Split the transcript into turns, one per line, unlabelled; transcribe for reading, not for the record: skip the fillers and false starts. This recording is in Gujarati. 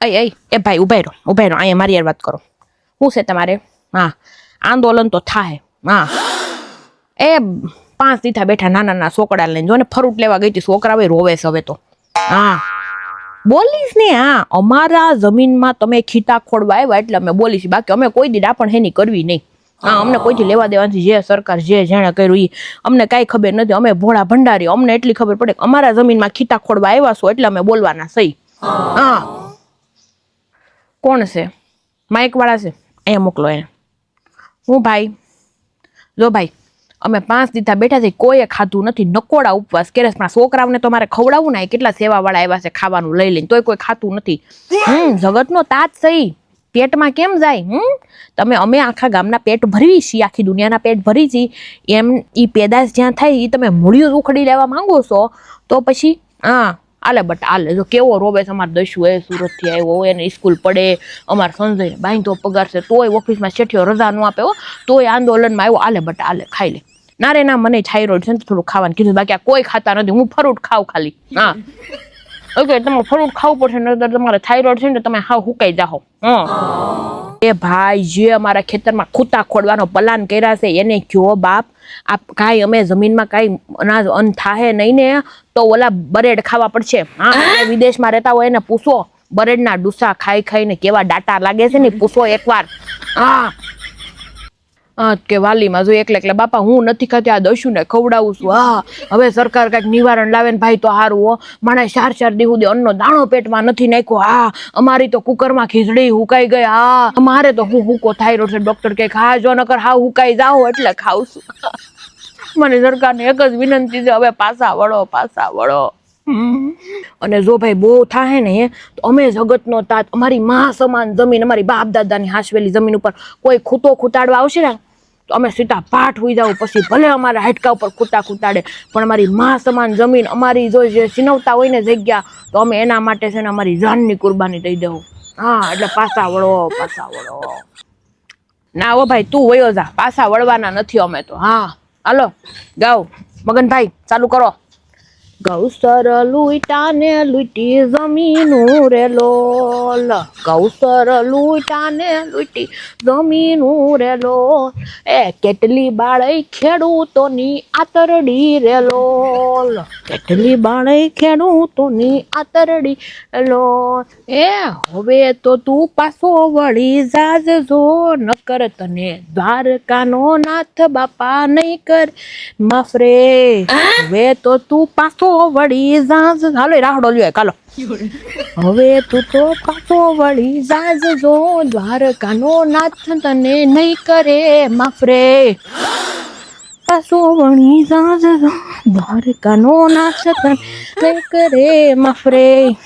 એ ભાઈ ઉભા રહો અહીંયા મારી યાર વાત કરો. શું છે તમારે? હા, આંદોલન તો થાય. હા, એ 5 દીઠા બેઠા નાના છોકરા લઈને જો ને ફ્રૂટ લેવા ગઈ હતી, છોકરા રોવે છે હવે તો. હા બોલીશ ને. હા, અમારા જમીનમાં તમે ખીટા ખોડવા આવ્યા એટલે અમે બોલીશ, બાકી અમે કોઈ દી ડાપણ હેની કરવી નહીં. હા, અમને કોઈથી લેવા દેવાથી જે સરકાર જેણે કર્યું એ અમને કાંઈ ખબર નથી. અમે ભોળા ભંડારી, અમને એટલી ખબર પડે કે અમારા જમીનમાં ખીટા ખોડવા આવ્યા છો એટલે અમે બોલવાના સહી. હા, કોણ છે? માઇક વાળા છે? અહીંયા મોકલો એને. હું ભાઈ જો ભાઈ, અમે 5 દીધા બેઠા છે, કોઈએ ખાધું નથી, નકોડા ઉપવાસ કરે છે. પણ છોકરાઓને તો મારે ખવડાવવું ને, કેટલા સેવા વાળા આવ્યા છે ખાવાનું લઈ લઈને, તોય કોઈ ખાતું નથી. જગતનો તાત સહી પેટમાં કેમ જાય? તમે અમે આખા ગામના પેટ ભરવી છીએ, આખી દુનિયાના પેટ ભરી છીએ, એમ ઈ પેદાશ જ્યાં થાય એ તમે મૂળિયું ઉખડી લેવા માંગો છો તો પછી હા આલે બટ આલે. જો કેવો રોવે છે અમારે દસ્યુ, એ સુરતથી આવ્યો હોય, એને સ્કૂલ પડે, અમારે સંજયને બાંધો પગાર છે, તોય ઓફિસમાં શેઠિયો રજા ન આપે, તોય આંદોલનમાં આવ્યો, આલે બટ આલે ખાઈ લે. ના રે ના, મને થાઇરોઇડ છે ને થોડું ખાવાનું કીધું, બાકી આ કોઈ ખાતા નથી, હું ફ્રૂટ ખાવ ખાલી. હા ઓકે, તમારે ફ્રૂટ ખાવું પડશે, નહીતર તમારે થાઇરોઇડ છે ને તમે હાવ હુકાઈ જાઓ. એ ભાઈ, જે અમારા ખેતરમાં ખૂતા ખોડવાનો પ્લાન કર્યા છે એને કયો બાપ, આ કાંઈ અમે જમીનમાં કાંઈ અનાજ અન્ન થાહે નહીં ને તો ઓલા બરેડ ખાવા પડશે. હા, વિદેશમાં રહેતા હોય એને પૂછો, બરેડના ડુસા ખાઈ ખાઈને કેવા ડાટા લાગે છે ને, પૂછો એકવાર. હા કે વાલીમાં જો એકલે બાપા હું નથી ખાતી, આ દસ્યુને ખવડાવું છું. હા, હવે સરકાર કાંઈક નિવારણ લાવે ને ભાઈ તો સારું હો. માણસ 4 દી સુધી અન્નનો દાણો પેટમાં નથી નાખ્યો. હા, અમારી તો કુકરમાં ખીચડી હુકાઈ ગઈ. હા, અમારે તો હું હુકો થાઇરોઇડ છે, ડોક્ટર કે હા જો નકર હા હુકાઈ જાઓ એટલે ખાવ છું. મને સરકારને એક જ વિનંતી છે, હવે પાછા વળો. અને જો ભાઈ બહુ થાય ને તો અમે જગતનો તાત, અમારી મા સમાન જમીન, અમારી બાપ દાદાની હાસવેલી જમીન ઉપર કોઈ ખૂતો ખૂતાડવા આવશે ને તો અમે સીધા પાઠ હોઈ જાવ, પછી ભલે અમારા હાડકા ઉપર ખૂટા ખૂતાડે, પણ અમારી મા સમાન જમીન, અમારી જો જે સિનવતા હોય ને જગ્યા, તો અમે એના માટે છે ને અમારી જાનની કુરબાની દઈ દઉં. હા, એટલે પાછા વળો. ના હો ભાઈ, તું વયો જા, પાછા વળવાના નથી અમે તો. હા હાલો ગાઓ મગનભાઈ, ચાલુ કરો. ગૌસર લૂંટા ને લૂંટી જમીનું રે લોલ, ગૌસર લૂંટા ને લૂંટી જમીનું રે લોલ, એ કેટલી બાળઈ ખેડૂતોની આતરડી રે લોલ, કેટલી બાળઈ ખેડૂતોની આતરડી લોલ. એ હવે તો તું પાછો વળી જાજજો, નકર તને દ્વારકાનો નાથ બાપા નહીં કર માફ રે. હવે તો તું પાછો વળી જાજ, હાલો રાહડો લ્યો કાલો. હવે તું તો પાછો વળી જાજજો, દ્વારકાનો નાથ તને નહીં કરે માફ રે. પાછો વળી જાજજો, દ્વારકાનો નાથ તને નહીં કરે માફ રે.